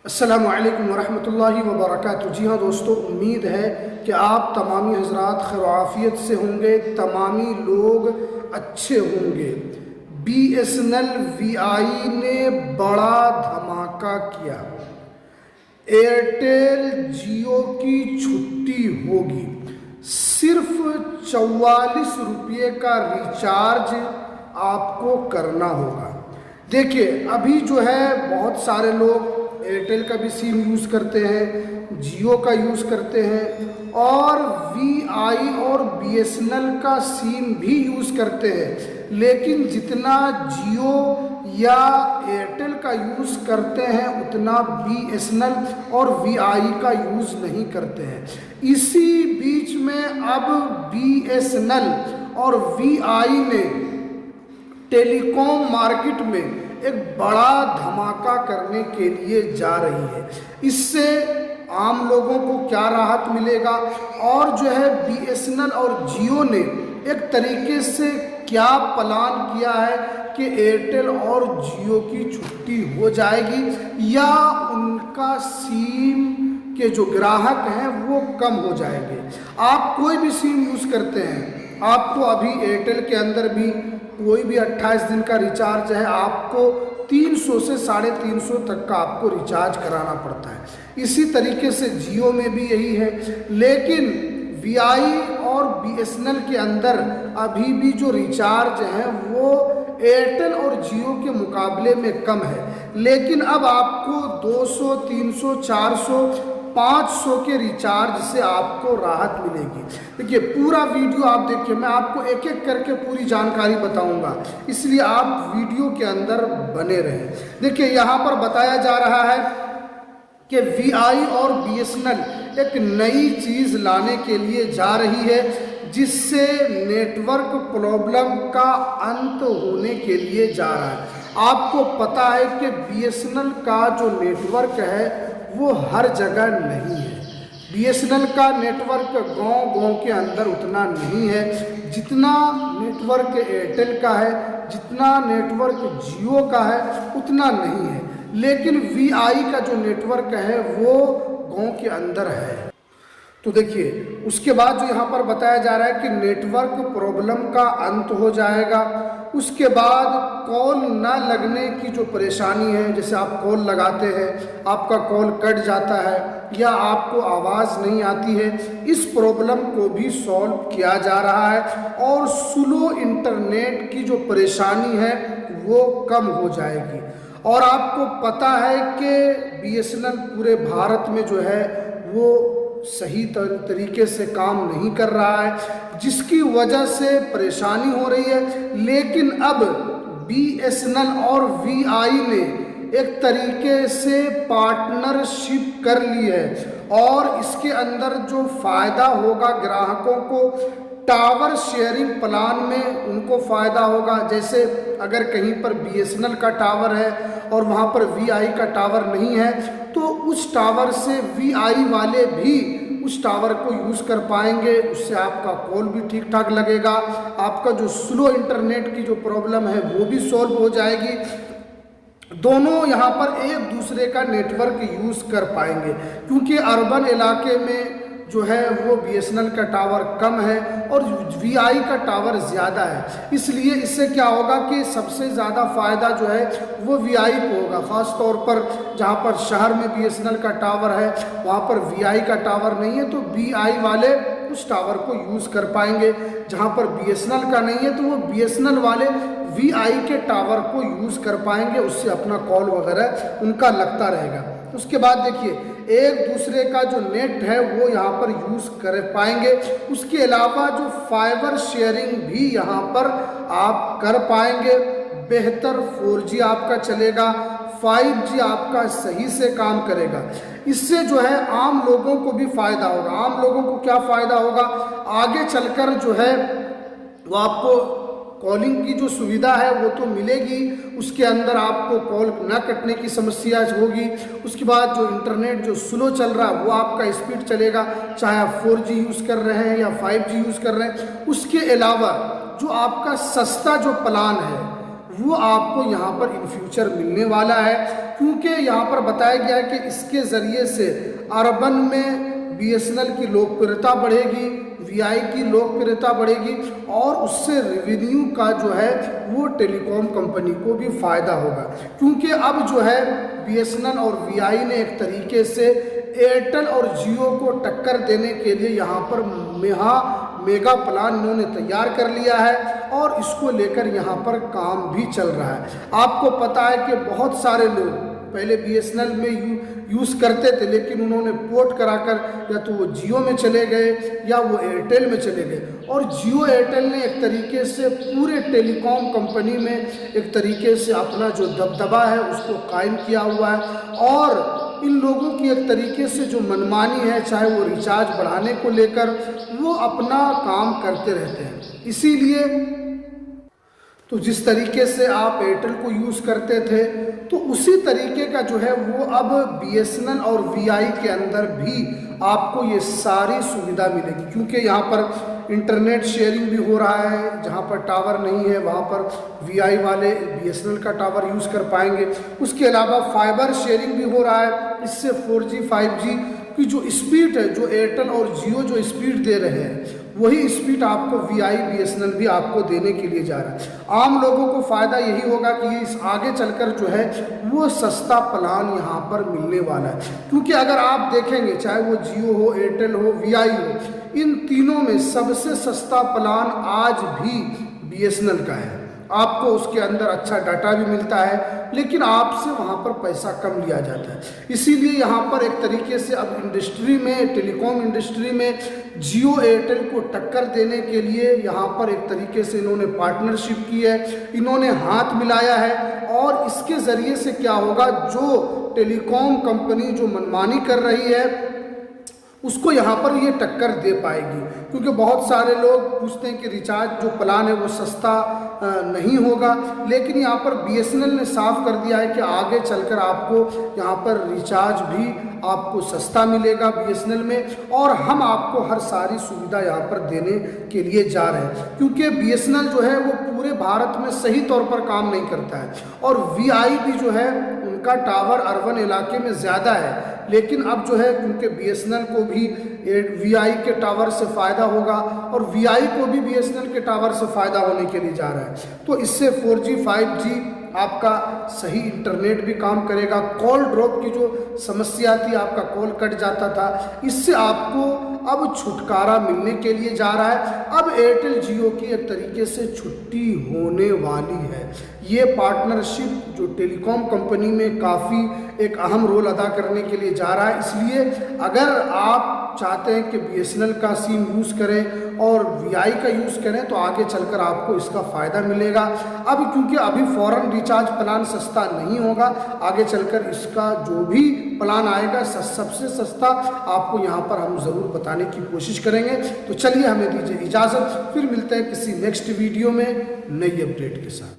अस्सलामु अलैकुम वरहमतुल्लाहि वबरकातुहू। जी हाँ दोस्तों, उम्मीद है कि आप तमामी हज़रात खैर आफ़ियत से होंगे, तमामी लोग अच्छे होंगे। BSNL VI ने बड़ा धमाका किया। एयरटेल जियो की छुट्टी होगी। सिर्फ 44 रुपये का रिचार्ज आपको करना होगा। देखिए, अभी जो है बहुत सारे लोग एयरटेल का भी सिम यूज़ करते हैं, जियो का यूज़ करते हैं और VI और BSNL का सिम भी यूज़ करते हैं, लेकिन जितना जियो या एयरटेल का यूज़ करते हैं उतना BSNL और VI का यूज़ नहीं करते हैं। इसी बीच में अब BSNL और VI ने टेलीकॉम मार्केट में एक बड़ा धमाका करने के लिए जा रही है। इससे आम लोगों को क्या राहत मिलेगा और जो है BSNL और जियो ने एक तरीके से क्या प्लान किया है कि एयरटेल और जियो की छुट्टी हो जाएगी या उनका सिम के जो ग्राहक हैं वो कम हो जाएंगे। आप कोई भी सिम यूज़ करते हैं, आपको अभी एयरटेल के अंदर भी कोई भी 28 दिन का रिचार्ज है, आपको 300 से 350 तक का आपको रिचार्ज कराना पड़ता है। इसी तरीके से जियो में भी यही है, लेकिन VI और BSNL के अंदर अभी भी जो रिचार्ज है वो एयरटेल और जियो के मुकाबले में कम है। लेकिन अब आपको 200, 300, 400, 500 के रिचार्ज से आपको राहत मिलेगी। देखिए, पूरा वीडियो आप देखिए, मैं आपको एक एक करके पूरी जानकारी बताऊंगा, इसलिए आप वीडियो के अंदर बने रहें। देखिए, यहाँ पर बताया जा रहा है कि VI और BSNL एक नई चीज़ लाने के लिए जा रही है, जिससे नेटवर्क प्रॉब्लम का अंत होने के लिए जा रहा है। आपको पता है कि BSNL का जो नेटवर्क है वो हर जगह नहीं है। BSNL का नेटवर्क गांव-गांव के अंदर उतना नहीं है जितना नेटवर्क एयरटेल का है, जितना नेटवर्क जियो का है उतना नहीं है। लेकिन VI का जो नेटवर्क है वो गांव के अंदर है। तो देखिए, उसके बाद जो यहाँ पर बताया जा रहा है कि नेटवर्क प्रॉब्लम का अंत हो जाएगा। उसके बाद कॉल ना लगने की जो परेशानी है, जैसे आप कॉल लगाते हैं, आपका कॉल कट जाता है या आपको आवाज़ नहीं आती है, इस प्रॉब्लम को भी सॉल्व किया जा रहा है और स्लो इंटरनेट की जो परेशानी है वो कम हो जाएगी। और आपको पता है कि BSNL पूरे भारत में जो है वो सही तरीके से काम नहीं कर रहा है, जिसकी वजह से परेशानी हो रही है। लेकिन अब BSNL और VI ने एक तरीके से पार्टनरशिप कर ली है और इसके अंदर जो फ़ायदा होगा ग्राहकों को, टावर शेयरिंग प्लान में उनको फ़ायदा होगा। जैसे अगर कहीं पर BSNL का टावर है और वहाँ पर VI का टावर नहीं है, तो उस टावर से VI वाले भी उस टावर को यूज़ कर पाएंगे। उससे आपका कॉल भी ठीक ठाक लगेगा, आपका जो स्लो इंटरनेट की जो प्रॉब्लम है वो भी सॉल्व हो जाएगी। दोनों यहाँ पर एक दूसरे का नेटवर्क यूज़ कर पाएंगे, क्योंकि अर्बन इलाके में जो है वो BSNL का टावर कम है और VI का टावर ज़्यादा है। इसलिए इससे क्या होगा कि सबसे ज़्यादा फ़ायदा जो है वो VI को होगा। ख़ास तौर पर जहाँ पर शहर में BSNL का टावर है वहाँ पर VI का टावर नहीं है, तो VI वाले उस टावर को यूज़ कर पाएंगे। जहाँ पर BSNL का नहीं है तो वो BSNL वाले VI के टावर को यूज़ कर पाएंगे, उससे अपना कॉल वगैरह उनका लगता रहेगा। उसके बाद देखिए, एक दूसरे का जो नेट है वो यहाँ पर यूज़ कर पाएंगे। उसके अलावा जो फाइबर शेयरिंग भी यहाँ पर आप कर पाएंगे। बेहतर 4G आपका चलेगा, 5G आपका सही से काम करेगा। इससे जो है आम लोगों को भी फ़ायदा होगा। आम लोगों को क्या फ़ायदा होगा, आगे चलकर जो है वो आपको कॉलिंग की जो सुविधा है वो तो मिलेगी, उसके अंदर आपको कॉल ना कटने की समस्या होगी। उसके बाद जो इंटरनेट जो स्लो चल रहा है वो आपका स्पीड चलेगा, चाहे आप 4G यूज़ कर रहे हैं या 5G यूज़ कर रहे हैं। उसके अलावा जो आपका सस्ता जो प्लान है वो आपको यहाँ पर इन फ्यूचर मिलने वाला है। क्योंकि यहाँ पर बताया गया है कि इसके ज़रिए से अर्बन में बीएसएनएल की लोकप्रियता बढ़ेगी, वीआई की लोकप्रियता बढ़ेगी और उससे रेवेन्यू का जो है वो टेलीकॉम कंपनी को भी फ़ायदा होगा। क्योंकि अब जो है बीएसएनएल और वीआई ने एक तरीके से एयरटेल और जियो को टक्कर देने के लिए यहाँ पर मेगा प्लान इन्होंने तैयार कर लिया है और इसको लेकर यहाँ पर काम भी चल रहा है। आपको पता है कि बहुत सारे लोग पहले बीएसएनएल में यूज़ करते थे, लेकिन उन्होंने पोर्ट कराकर या तो वो जियो में चले गए या वो एयरटेल में चले गए और जियो एयरटेल ने एक तरीके से पूरे टेलीकॉम कंपनी में एक तरीके से अपना जो दबदबा है उसको कायम किया हुआ है। और इन लोगों की एक तरीके से जो मनमानी है, चाहे वो रिचार्ज बढ़ाने को लेकर, वो अपना काम करते रहते हैं। इसीलिए तो जिस तरीके से आप एयरटेल को यूज़ करते थे तो उसी तरीके का जो है वो अब बीएसएनएल और वीआई के अंदर भी आपको ये सारी सुविधा मिलेगी। क्योंकि यहाँ पर इंटरनेट शेयरिंग भी हो रहा है, जहाँ पर टावर नहीं है वहाँ पर वीआई वाले बीएसएनएल का टावर यूज़ कर पाएंगे। उसके अलावा फाइबर शेयरिंग भी हो रहा है। इससे 4G 5G की जो स्पीड है, जो एयरटेल और जियो जो स्पीड दे रहे हैं, वही स्पीड आपको वीआई बीएसएनएल भी आपको देने के लिए जा रहा है। आम लोगों को फ़ायदा यही होगा कि इस आगे चलकर जो है वो सस्ता प्लान यहाँ पर मिलने वाला है। क्योंकि अगर आप देखेंगे, चाहे वो जियो हो, एयरटेल हो, वीआई हो, इन तीनों में सबसे सस्ता प्लान आज भी बीएसएनएल का है। आपको उसके अंदर अच्छा डाटा भी मिलता है, लेकिन आपसे वहाँ पर पैसा कम लिया जाता है। इसीलिए यहाँ पर एक तरीके से अब इंडस्ट्री में, टेलीकॉम इंडस्ट्री में जियो एयरटेल को टक्कर देने के लिए यहाँ पर एक तरीके से इन्होंने पार्टनरशिप की है, इन्होंने हाथ मिलाया है। और इसके ज़रिए से क्या होगा, जो टेलीकॉम कंपनी जो मनमानी कर रही है उसको यहाँ पर ये टक्कर दे पाएगी। क्योंकि बहुत सारे लोग पूछते हैं कि रिचार्ज जो प्लान है वो सस्ता नहीं होगा, लेकिन यहाँ पर बीएसएनएल ने साफ कर दिया है कि आगे चलकर आपको यहाँ पर रिचार्ज भी आपको सस्ता मिलेगा बीएसएनएल में, और हम आपको हर सारी सुविधा यहाँ पर देने के लिए जा रहे हैं। क्योंकि बीएसएनएल जो है वो पूरे भारत में सही तौर पर काम नहीं करता है और वीआई भी जो है उनका टावर अर्बन इलाके में ज़्यादा है। लेकिन अब जो है क्योंकि बीएसएनएल को भी वीआई के टावर से फ़ायदा होगा और वीआई को भी बीएसएनएल के टावर से फ़ायदा होने के लिए जा रहा है, तो इससे 4G 5G आपका सही इंटरनेट भी काम करेगा। कॉल ड्रॉप की जो समस्या थी, आपका कॉल कट जाता था, इससे आपको अब छुटकारा मिलने के लिए जा रहा है। अब एयरटेल जियो की एक तरीके से छुट्टी होने वाली है। ये पार्टनरशिप जो टेलीकॉम कंपनी में काफ़ी एक अहम रोल अदा करने के लिए जा रहा है। इसलिए अगर आप चाहते हैं कि बीएसएनएल का सिम यूज़ करें और वीआई का यूज़ करें तो आगे चलकर आपको इसका फ़ायदा मिलेगा। अब क्योंकि अभी फ़ौरन रिचार्ज प्लान सस्ता नहीं होगा, आगे चलकर इसका जो भी प्लान आएगा सबसे सस्ता आपको यहाँ पर हम ज़रूर बताने की कोशिश करेंगे। तो चलिए हमें दीजिए इजाज़त, फिर मिलते हैं किसी नेक्स्ट वीडियो में नई अपडेट के साथ।